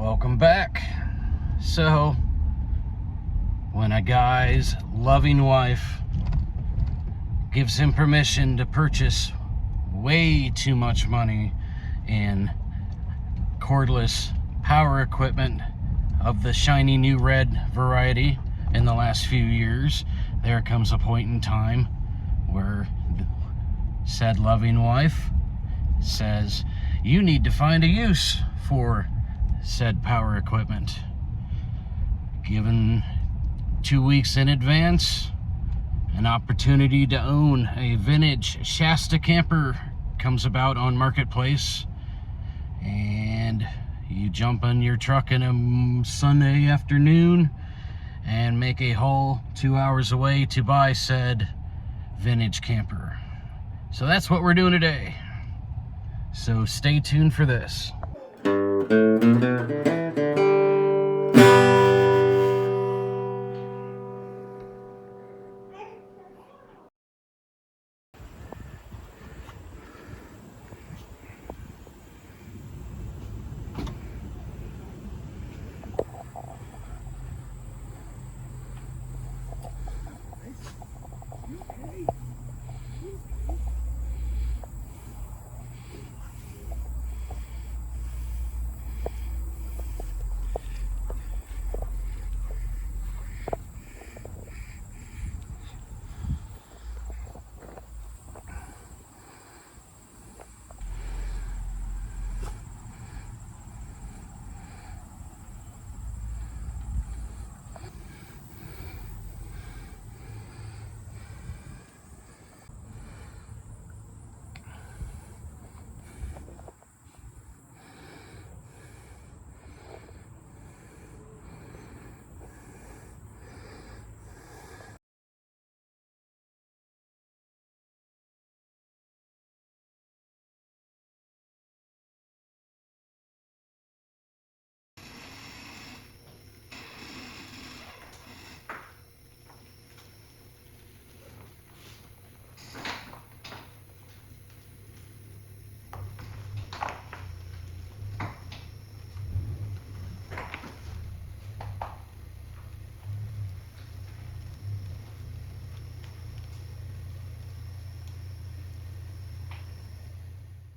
Welcome back. So, when a guy's loving wife gives him permission to purchase way too much money in cordless power equipment of the shiny new red variety in the last few years, there comes a point in time where said loving wife says, you need to find a use for said power equipment. Given 2 weeks in advance, an opportunity to own a vintage SHASTA camper comes about on Marketplace, and you jump in your truck in a Sunday afternoon and make a haul 2 hours away to buy said vintage camper. So that's what we're doing today. So stay tuned for this.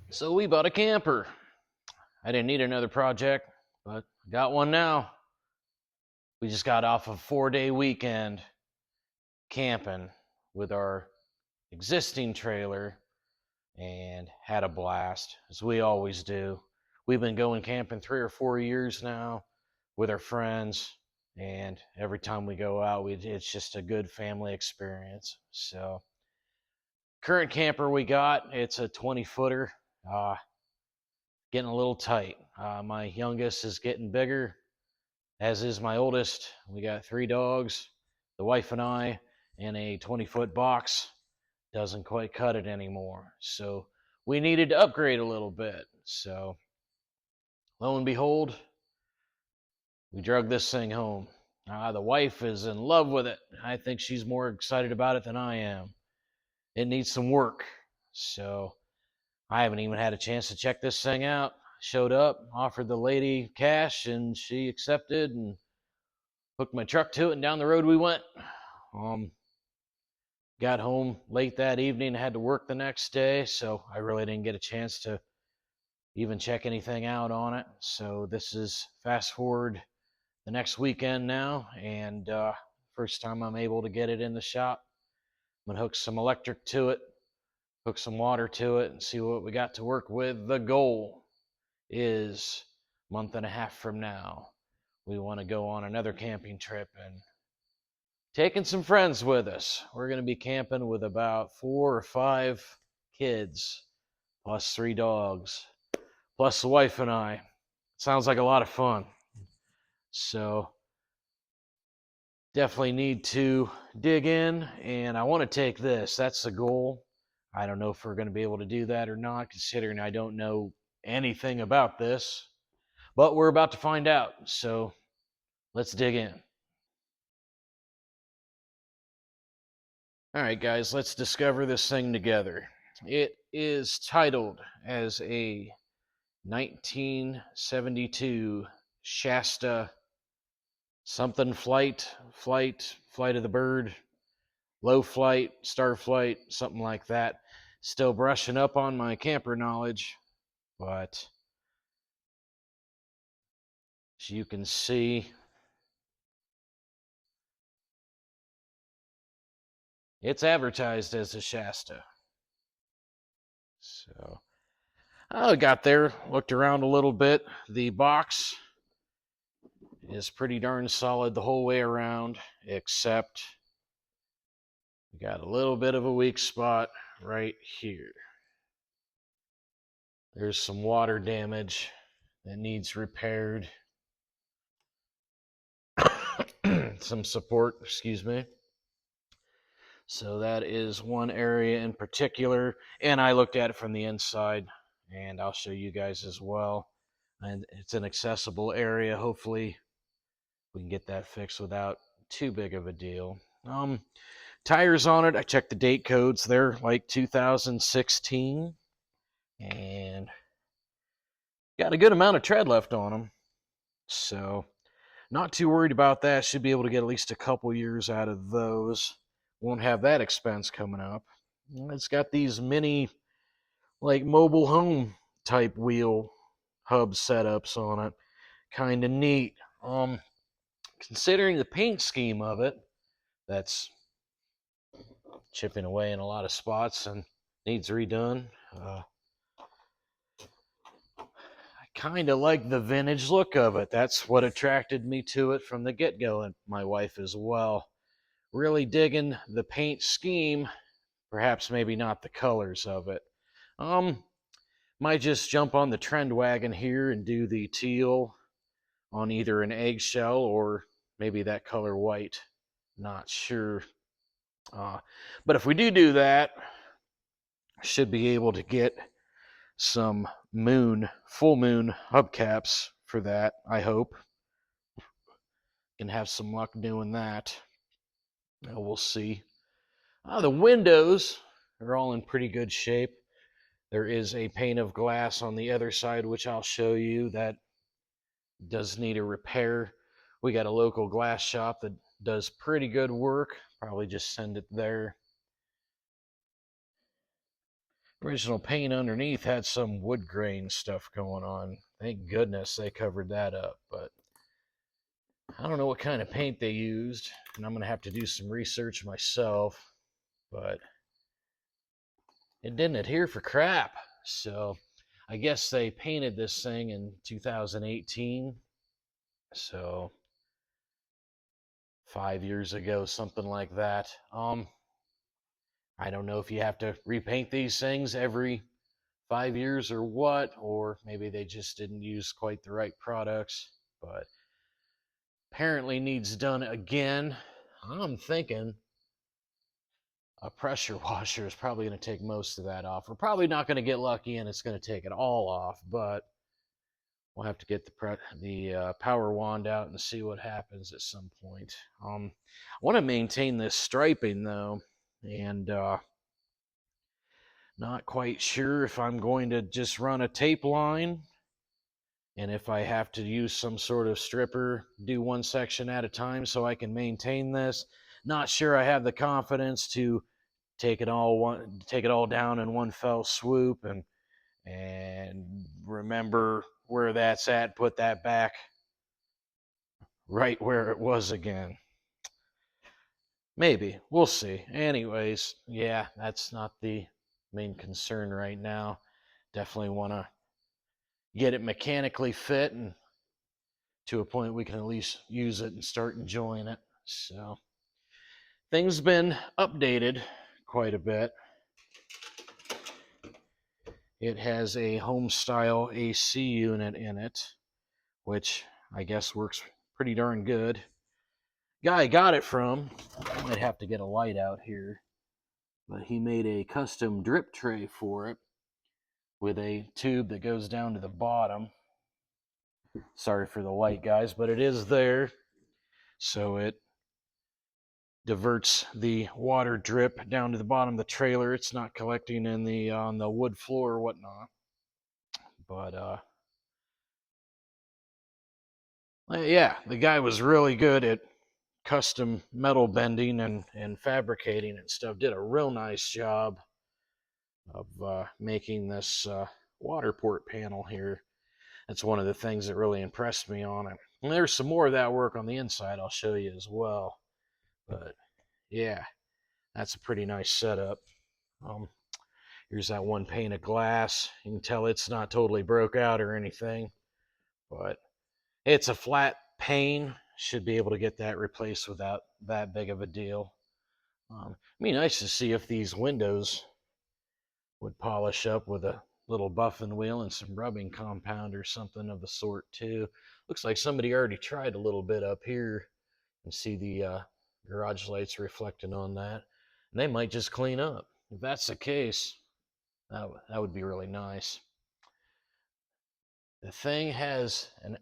So we bought a camper. I didn't need another project, but I got one now. We just got off a 4-day weekend camping with our existing trailer and had a blast, as we always do. We've been going camping 3 or 4 years now with our friends, and every time we go out, it's just a good family experience. So, current camper we got, it's a 20-footer. Getting a little tight. My youngest is getting bigger, as is my oldest. We got 3 dogs, the wife and I, and a 20-foot box. Doesn't quite cut it anymore. So we needed to upgrade a little bit. So lo and behold, we drug this thing home. The wife is in love with it. I think she's more excited about it than I am. It needs some work. So I haven't even had a chance to check this thing out. Showed up, offered the lady cash, and she accepted and hooked my truck to it, and down the road we went. Got home late that evening, had to work the next day, so I really didn't get a chance to even check anything out on it. So this is fast forward the next weekend now, and first time I'm able to get it in the shop. I'm gonna hook some electric to it, hook some water to it, and see what we got to work with. The goal is a month and a half from now, we want to go on another camping trip and taking some friends with us. We're going to be camping with about 4 or 5 kids, plus 3 dogs, plus the wife and I. Sounds like a lot of fun. So definitely need to dig in, and I want to take this. That's the goal. I don't know if we're going to be able to do that or not, considering I don't know anything about this, but we're about to find out. So let's dig in. All right, guys, let's discover this thing together. It is titled as a 1972 SHASTA something flight of the bird, low flight, star flight, something like that. Still brushing up on my camper knowledge, but as you can see, it's advertised as a SHASTA. So I got there, looked around a little bit. The box is pretty darn solid the whole way around, except we got a little bit of a weak spot right here. There's some water damage that needs repaired. Some support, excuse me. So that is one area in particular, and I looked at it from the inside, and I'll show you guys as well. And it's an accessible area. Hopefully we can get that fixed without too big of a deal. Tires on it, I checked the date codes. They're like 2016, and got a good amount of tread left on them. So not too worried about that. Should be able to get at least a couple years out of those. Won't have that expense coming up. It's got these mini, like, mobile home type wheel hub setups on it. Kind of neat. Considering the paint scheme of it, that's chipping away in a lot of spots and needs redone. I kind of like the vintage look of it. That's what attracted me to it from the get-go, and my wife as well. Really digging the paint scheme, perhaps maybe not the colors of it. Might just jump on the trend wagon here and do the teal on either an eggshell or maybe that color white. Not sure. But if we do that, should be able to get some full moon hubcaps for that, I hope. Can have some luck doing that. We'll see. The windows are all in pretty good shape. There is a pane of glass on the other side, which I'll show you, that does need a repair. We got a local glass shop that does pretty good work. Probably just send it there. Original paint underneath had some wood grain stuff going on. Thank goodness they covered that up, but I don't know what kind of paint they used, and I'm going to have to do some research myself, but it didn't adhere for crap. So I guess they painted this thing in 2018, so 5 years ago, something like that. I don't know if you have to repaint these things every 5 years or what, or maybe they just didn't use quite the right products, but apparently needs done again. I'm thinking a pressure washer is probably going to take most of that off. We're probably not going to get lucky and it's going to take it all off, but we'll have to get the power wand out and see what happens at some point. I want to maintain this striping though, and not quite sure if I'm going to just run a tape line, and if I have to use some sort of stripper, do one section at a time so I can maintain this. Not sure I have the confidence to take it all down in one fell swoop and remember where that's at, put that back right where it was again. Maybe. We'll see. Anyways, yeah, that's not the main concern right now. Definitely want to get it mechanically fit and to a point we can at least use it and start enjoying it. So things been updated quite a bit. It has a home style AC unit in it, which I guess works pretty darn good. Guy I got it from, I might have to get a light out here, but he made a custom drip tray for it with a tube that goes down to the bottom. Sorry for the light, guys, but it is there. So it diverts the water drip down to the bottom of the trailer. It's not collecting in the on the wood floor or whatnot. But Yeah, the guy was really good at custom metal bending and fabricating and stuff. Did a real nice job of making this water port panel here. That's one of the things that really impressed me on it. And there's some more of that work on the inside I'll show you as well. But yeah, that's a pretty nice setup. Um, Here's that one pane of glass. You can tell it's not totally broke out or anything, but it's a flat pane. Should be able to get that replaced without that big of a deal. It'd be nice to see if these windows would polish up with a little buffing wheel and some rubbing compound or something of the sort too. Looks like somebody already tried a little bit up here, and see the garage lights reflecting on that. And they might just clean up. If that's the case, that would be really nice. The thing has an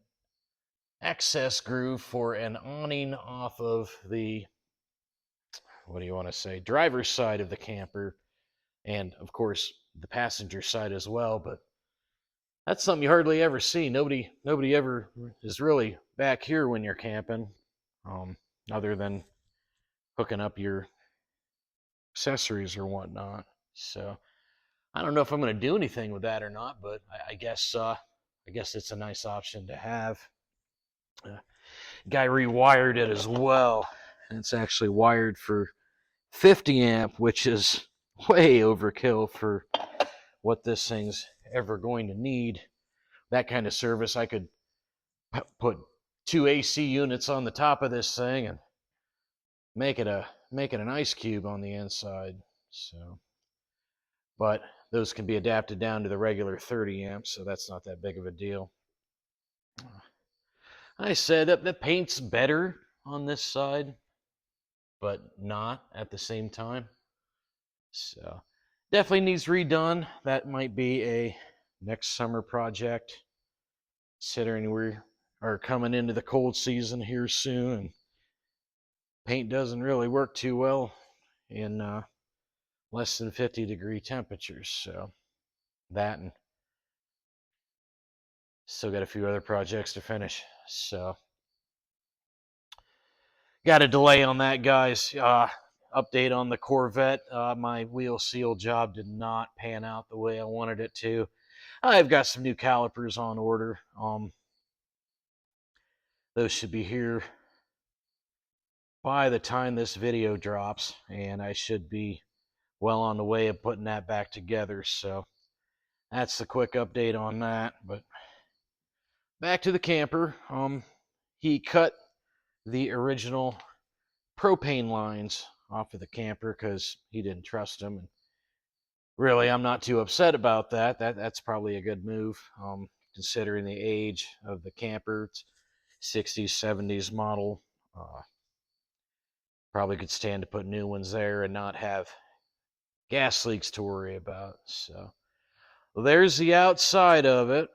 access groove for an awning off of the, what do you want to say, driver's side of the camper, and of course the passenger side as well. But that's something you hardly ever see. Nobody ever is really back here when you're camping, other than hooking up your accessories or whatnot. So I don't know if I'm going to do anything with that or not, but I guess it's a nice option to have. Guy rewired it as well, and it's actually wired for 50 amp, which is way overkill for what this thing's ever going to need. That kind of service, I could put 2 AC units on the top of this thing and make it an ice cube on the inside. So, but those can be adapted down to the regular 30 amps, so that's not that big of a deal. I said that the paint's better on this side, but not at the same time. So definitely needs redone. That might be a next summer project, considering we are coming into the cold season here soon, and paint doesn't really work too well in less than 50-degree temperatures. So that, and still got a few other projects to finish. So got a delay on that, guys. Update on the Corvette. My wheel seal job did not pan out the way I wanted it to. I've got some new calipers on order. Those should be here by the time this video drops, and I should be well on the way of putting that back together. So that's the quick update on that. But back to the camper. He cut the original propane lines off of the camper because he didn't trust them. And really, I'm not too upset about that. That's probably a good move, considering the age of the camper. It's 60s, 70s model. Probably could stand to put new ones there and not have gas leaks to worry about. So well, there's the outside of it.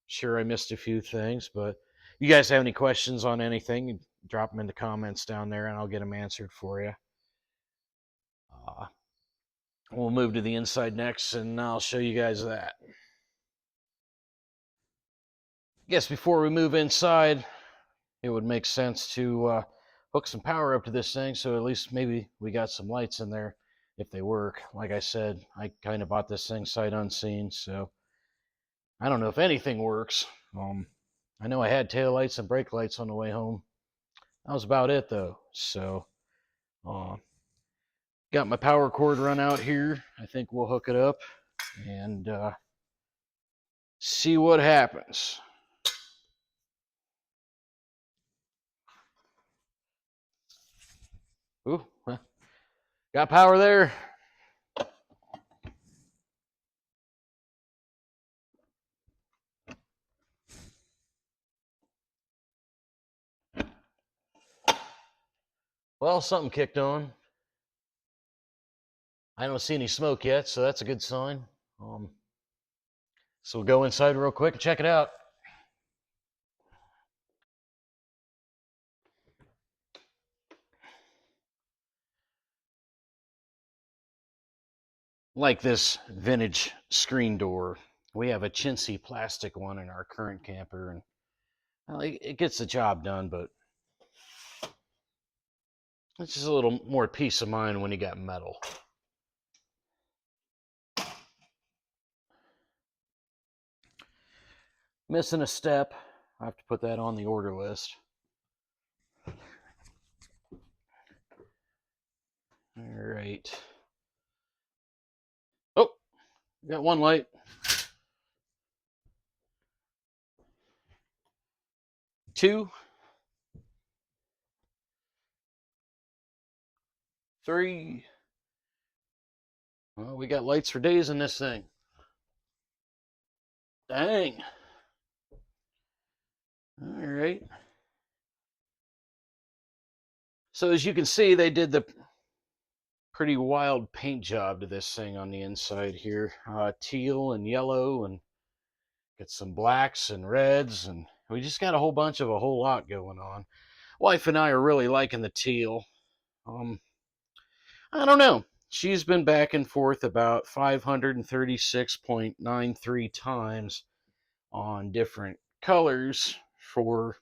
Sure, I missed a few things, but you guys have any questions on anything, drop them in the comments down there and I'll get them answered for you. We'll move to the inside next and I'll show you guys that. I guess before we move inside, it would make sense to hook some power up to this thing, so at least maybe we got some lights in there if they work. Like I said, I kind of bought this thing sight unseen, so I don't know if anything works. I know I had tail lights and brake lights on the way home. That was about it though. So got my power cord run out here. I think we'll hook it up and see what happens. Ooh, got power there. Well, something kicked on. I don't see any smoke yet, so that's a good sign. So we'll go inside real quick and check it out. Like this vintage screen door. We have a chintzy plastic one in our current camper, and Well, it gets the job done, but it's just a little more peace of mind when you got metal. Missing a step. I have to put that on the order list. All right. Oh, got one light. 2, 3. Well, we got lights for days in this thing. Dang. All right. So as you can see, they did the pretty wild paint job to this thing on the inside here. Teal and yellow, and got some blacks and reds, and we just got a whole bunch of a whole lot going on. Wife and I are really liking the teal. I don't know. She's been back and forth about 536.93 times on different colors for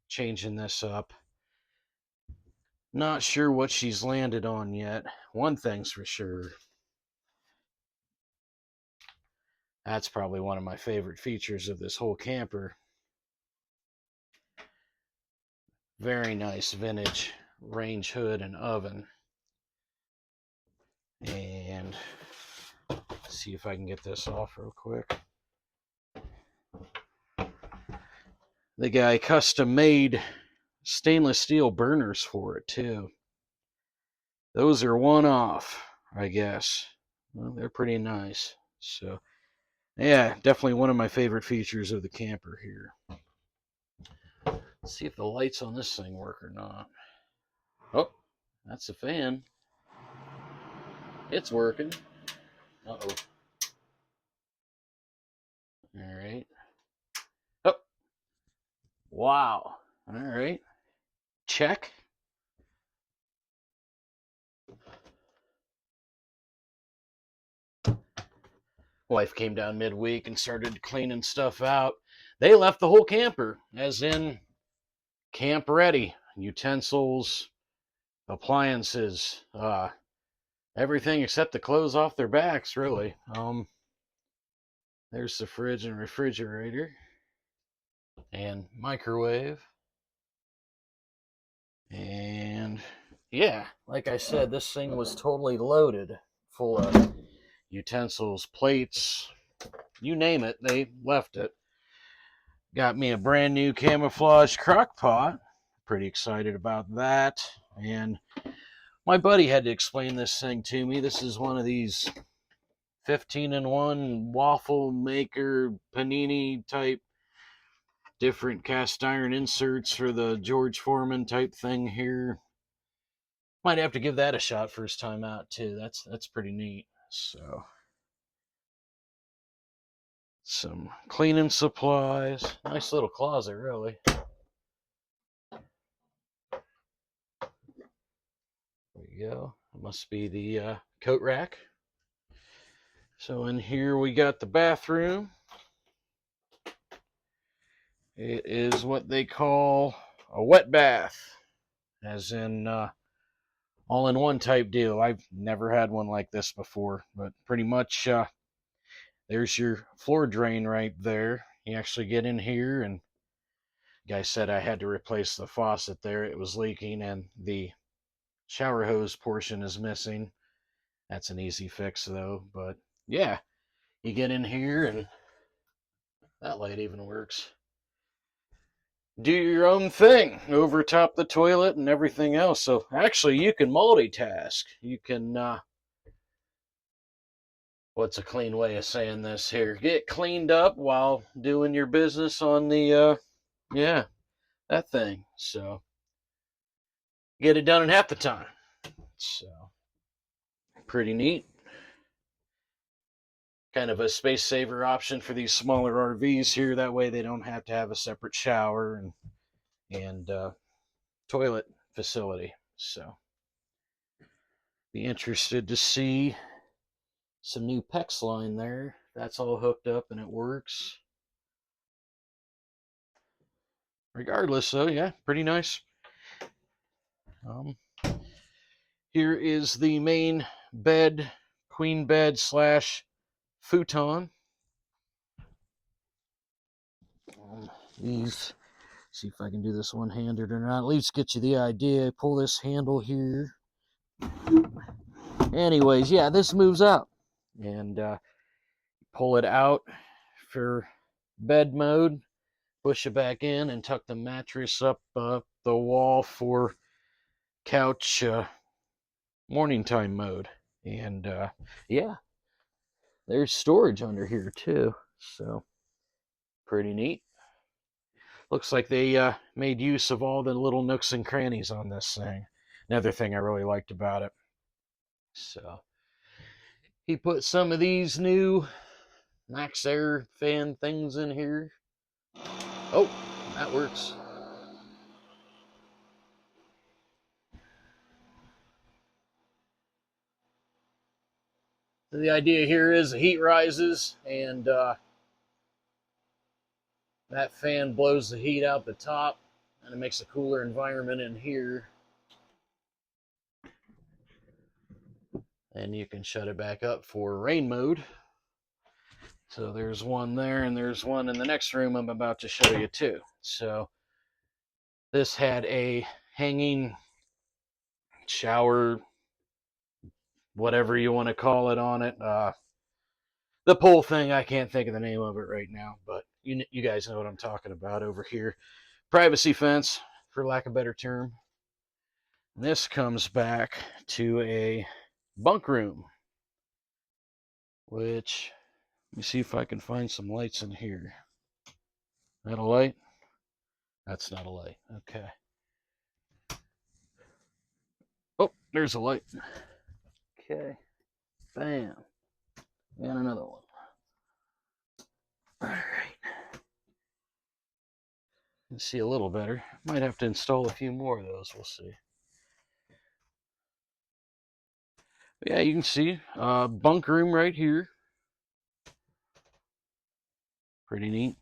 changing this up. Not sure what she's landed on yet. One thing's for sure. That's probably one of my favorite features of this whole camper. Very nice vintage range hood and oven. And see if I can get this off real quick. The guy custom made stainless steel burners for it too. Those are one off, I guess. Well, they're pretty nice. So, yeah, definitely one of my favorite features of the camper here. Let's see if the lights on this thing work or not. Oh, that's a fan. It's working. Uh-oh. All right. Oh, wow. All right. Check. Wife came down midweek and started cleaning stuff out. They left the whole camper, as in camp ready. Utensils, appliances, everything except the clothes off their backs, really. There's the fridge and refrigerator and microwave. And yeah, like I said, this thing was totally loaded full of utensils, plates, you name it, they left it. Got me a brand new camouflage crock pot. Pretty excited about that. And my buddy had to explain this thing to me. This is one of these 15-in-1 waffle maker panini type different cast iron inserts for the George Foreman type thing here. Might have to give that a shot first time out too. That's pretty neat. So some cleaning supplies. Nice little closet, really. There we go. It must be the coat rack. So in here we got the bathroom. It is what they call a wet bath, as in all-in-one type deal. I've never had one like this before, but pretty much there's your floor drain right there. You actually get in here, and the guy said I had to replace the faucet there. It was leaking, and the shower hose portion is missing. That's an easy fix, though. But yeah, you get in here, and that light even works. Do your own thing over top the toilet and everything else. So actually, you can multitask. You can, what's a clean way of saying this here? Get cleaned up while doing your business on the, yeah, that thing. So get it done in half the time. So pretty neat. Kind of a space saver option for these smaller RVs here. That way they don't have to have a separate shower and toilet facility. So be interested to see some new PEX line there. That's all hooked up and it works. regardless, though, yeah, pretty nice. Here is the main bed, queen bed slash futon. These, see if I can do this one-handed or not. At least get you the idea. Pull this handle here. Anyways, yeah, this moves up. And pull it out for bed mode. Push it back in and tuck the mattress up the wall for couch morning time mode. And yeah, there's storage under here too. So pretty neat. Looks like they made use of all the little nooks and crannies on this thing. Another thing I really liked about it. So he put some of these new Max Air fan things in here. Oh, that works. So the idea here is the heat rises and that fan blows the heat out the top and it makes a cooler environment in here. And you can shut it back up for rain mode. So there's one there and there's one in the next room I'm about to show you too. So this had a hanging shower, whatever you want to call it, on it. The pole thing, I can't think of the name of it right now, but you guys know what I'm talking about over here. Privacy fence, for lack of a better term. This comes back to a bunk room, which, let me see if I can find some lights in here. That a light? That's not a light. Okay. Oh, there's a light. Okay. Bam. And another one. All right. You can see a little better. Might have to install a few more of those. We'll see. But yeah, you can see bunk room right here. Pretty neat.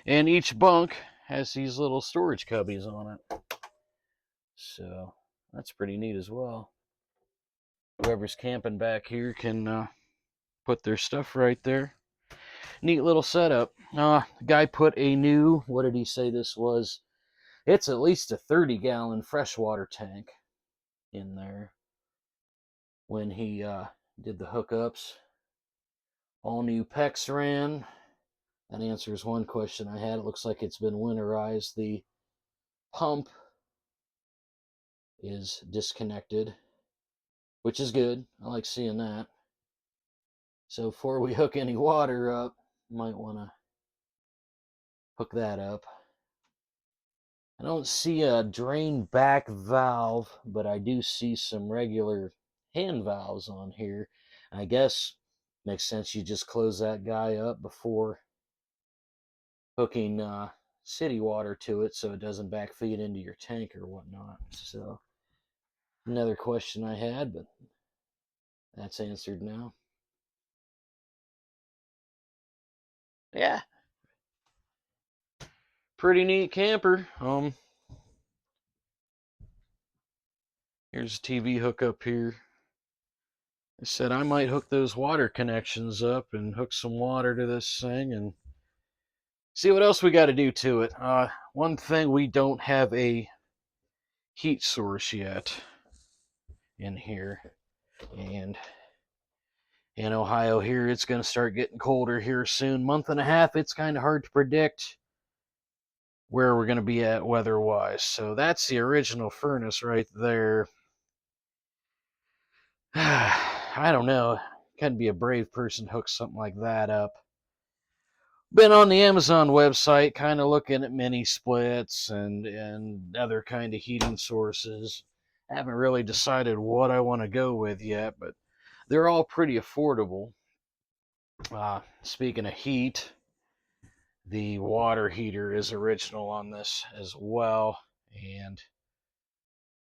And each bunk has these little storage cubbies on it. So that's pretty neat as well. Whoever's camping back here can put their stuff right there. Neat little setup. The guy put a new, what did he say this was? It's at least a 30-gallon freshwater tank in there when he did the hookups. All new PEX ran. That answers one question I had. It looks like it's been winterized. The pump is disconnected, which is good. I like seeing that. So before we hook any water up, might want to hook that up. I don't see a drain back valve, but I do see some regular hand valves on here. I guess makes sense you just close that guy up before hooking city water to it so it doesn't backfeed into your tank or whatnot. So another question I had, but that's answered now. Yeah, pretty neat camper. Here's a TV hookup here. I said I might hook those water connections up and hook some water to this thing and see what else we got to do to it. One thing, we don't have a heat source yet in here. And in Ohio here, it's going to start getting colder here soon. Month and a half, it's kind of hard to predict where we're going to be at weather-wise. So that's the original furnace right there. I don't know. Can be a brave person to hook something like that up. Been on the Amazon website kind of looking at mini splits and other kind of heating sources. I haven't really decided what I want to go with yet, but they're all pretty affordable. Speaking of heat, the water heater is original on this as well, and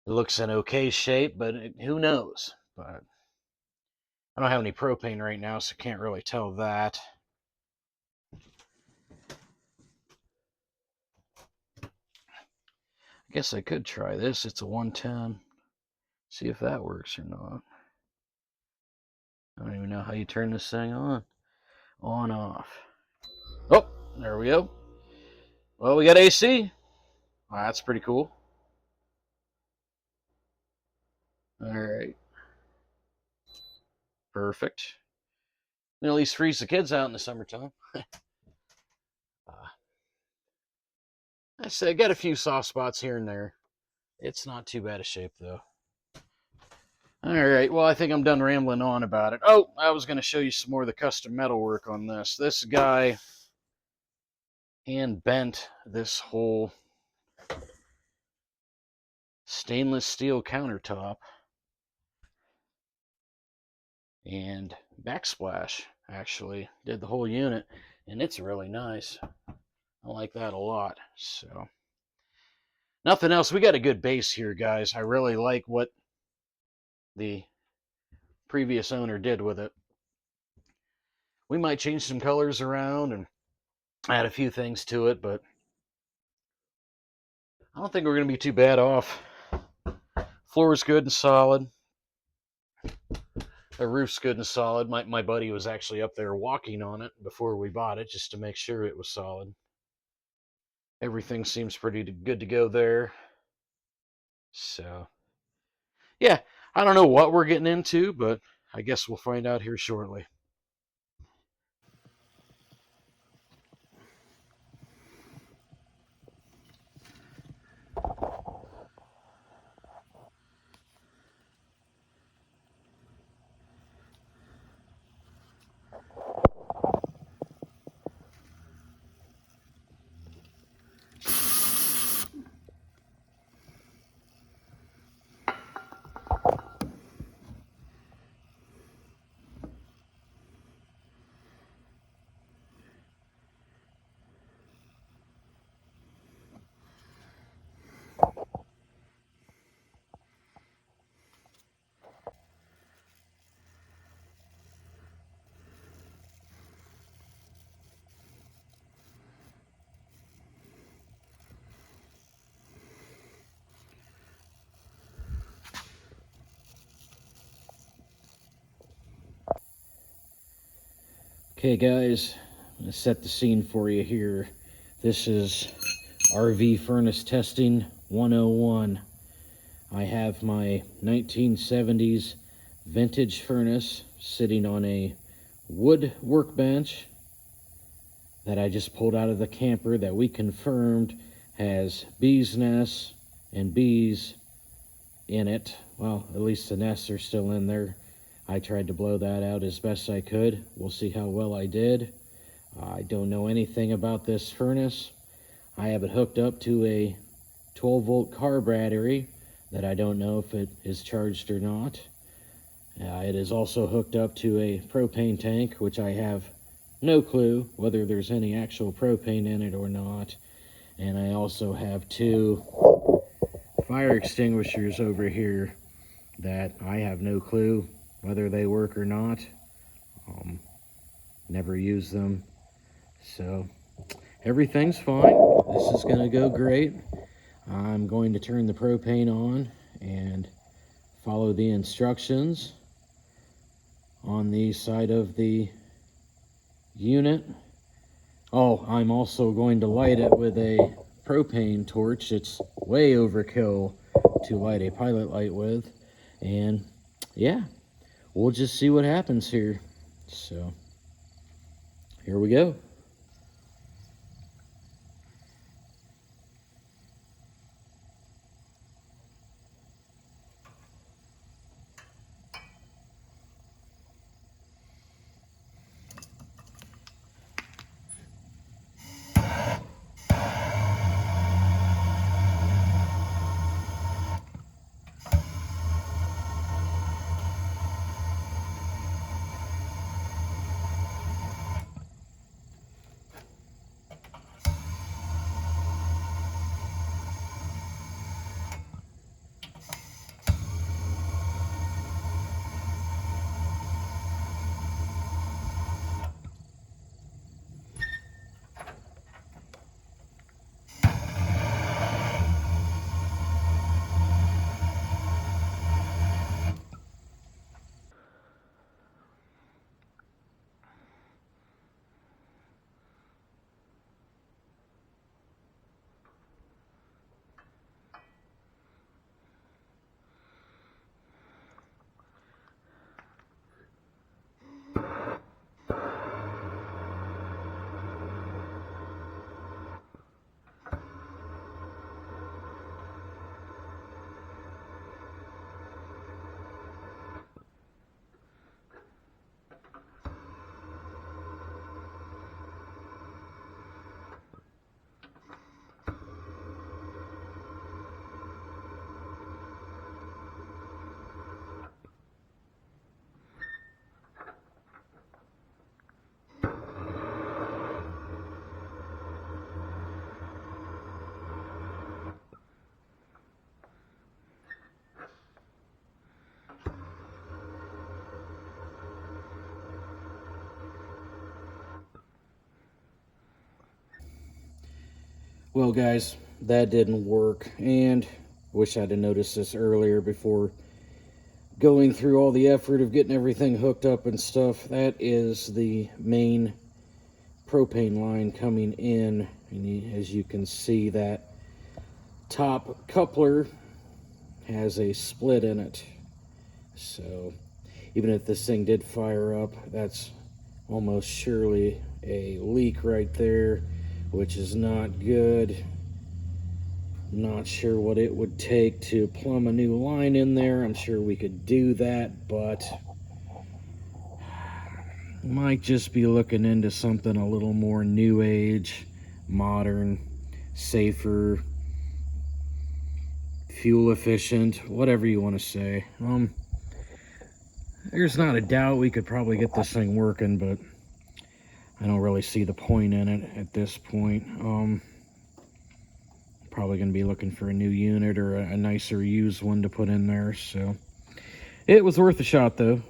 it looks in okay shape, but who knows? But I don't have any propane right now, so can't really tell that. I guess I could try this. It's a 110. See if that works or not. I don't even know how you turn this thing on. On, off. Oh, there we go. Well, we got AC. Well, that's pretty cool. All right. Perfect. And at least freeze the kids out in the summertime. I say I got a few soft spots here and there. It's not too bad a shape, though. All right, well, I think I'm done rambling on about it. Oh, I was going to show you some more of the custom metal work on this. This guy hand bent this whole stainless steel countertop and backsplash, actually. Did the whole unit, and it's really nice. I like that a lot. So, nothing else. We got a good base here, guys. I really like what the previous owner did with it. We might change some colors around and add a few things to it, but I don't think we're going to be too bad off. Floor is good and solid. The roof's good and solid. My buddy was actually up there walking on it before we bought it just to make sure it was solid. Everything seems pretty good to go there. So, yeah, I don't know what we're getting into, but I guess we'll find out here shortly. Okay, guys, I'm going to set the scene for you here. This is RV Furnace Testing 101. I have my 1970s vintage furnace sitting on a wood workbench that I just pulled out of the camper that we confirmed has bees' nests and bees in it. Well, at least the nests are still in there. I tried to blow that out as best I could. We'll see how well I did. I don't know anything about this furnace. I have it hooked up to a 12-volt car battery that I don't know if it is charged or not. It is also hooked up to a propane tank, which I have no clue whether there's any actual propane in it or not. And I also have two fire extinguishers over here that I have no clue whether they work or not. Never use them. So everything's fine. This is going to go great. I'm going to turn the propane on and follow the instructions on the side of the unit. Oh, I'm also going to light it with a propane torch. It's way overkill to light a pilot light with. And yeah, we'll just see what happens here. So here we go. Well, guys, that didn't work, and wish I'd have noticed this earlier before going through all the effort of getting everything hooked up and stuff. That is the main propane line coming in, and as you can see, that top coupler has a split in it. So even if this thing did fire up, that's almost surely a leak right there, which is not good. Not sure what it would take to plumb a new line in there. I'm sure we could do that, but might just be looking into something a little more new age, modern, safer, fuel efficient, whatever you want to say. There's not a doubt we could probably get this thing working, but I don't really see the point in it at this point. Probably going to be looking for a new unit or a nicer used one to put in there. So it was worth a shot, though.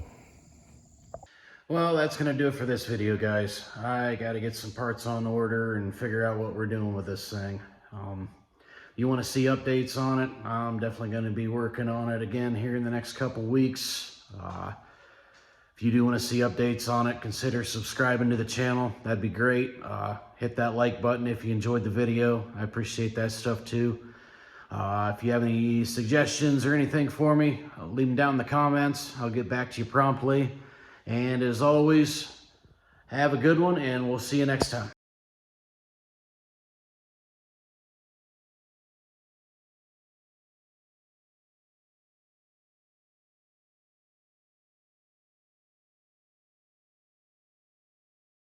Well, that's going to do it for this video, guys. I got to get some parts on order and figure out what we're doing with this thing. You want to see updates on it? I'm definitely going to be working on it again here in the next couple weeks. If you do want to see updates on it, consider subscribing to the channel. That'd be great. Hit that like button if you enjoyed the video. I appreciate that stuff too. If you have any suggestions or anything for me, leave them down in the comments. I'll get back to you promptly. And as always, have a good one, and we'll see you next time.